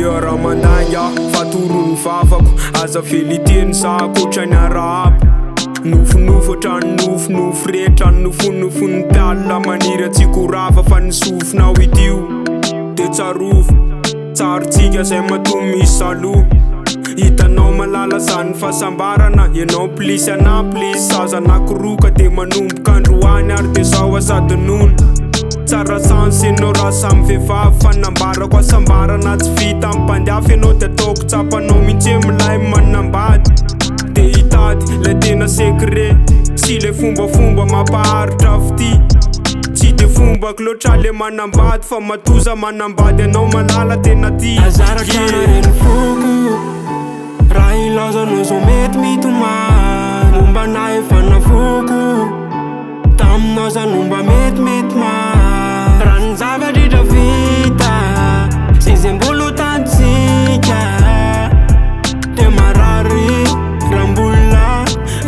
Raha mandanga fatorony vavako aza feliteny za kotrany RAPPA nofonofo ohatrany nofonofo rehetra nofonofony talina maniry atsiko rava fa nisofinao itio de tsarovo tsarotsika zay matoa misy saloha hitanao malala zany fahasambarana ianao plisy ana plisy zaza anakoroka de manomboka androany ary de zao azady nono tsara sansy ianao raha samy vehivavy fanambarako asambarana tsy vita ampandiafy ianao de ataoko tsapanao mihitsy milay manambady de hitady le tena secret sy le fombafomba mampaharitra avy ty de fombako loatra le manambady fa matoza manambady ianao malala tena ty azarakareny foko raha ilazanao zao mety mitomany momba na efa nafoko taminao zany mba metimety mary raha ny zavadritra vita sy zay mbolo tantsika de marary rambola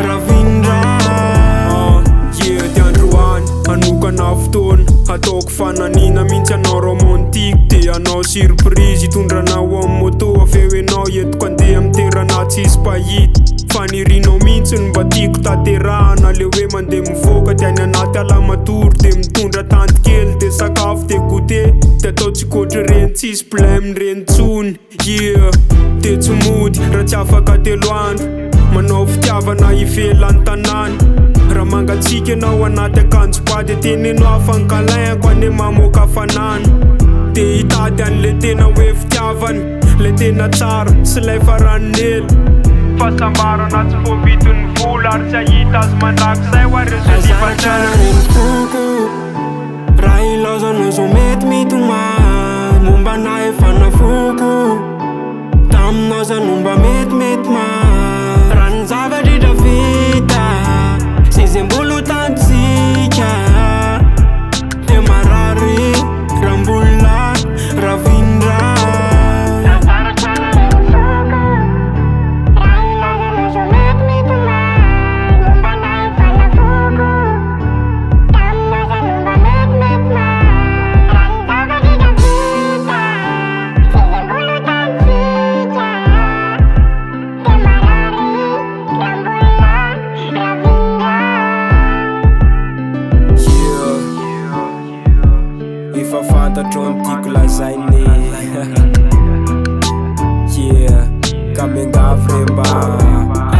ravindra de androany anokana fotoana ataoko fananina mihitsy anao romantique de anao surprise hitondranao amin'ny moto afeo enao entiko andeha amiterana tsisy pahita fanirinao mihitsy ny mba tiako taterahana le hoe mandeha mivoaka de any anaty alamatory de mitondra tanty kely de sakafo de goûter de atao tsikotry reny tsisy blème reny tsony de tsy mody raha tsy afaka telo andro manao fitiavana ivelany tanany raha mangatsika anao anaty akanjo ba de tenenao afankalaiko ane mamoaka fanana de hitady an'le tena hoe fitiavany le tena tsara sy lay faranely fahasambarana tsy voavitony vola ary tsy ahita azy mandrakizay ho azarakareny foko raha ilazanao zao mety mitomany momba na efa nafoko taminao zany mba metimety mary raha ny zavadritra vita sy zay mbolo tantsika de marary rambola ravindra efa fantatro amtiako lazainy ka mengavy re mba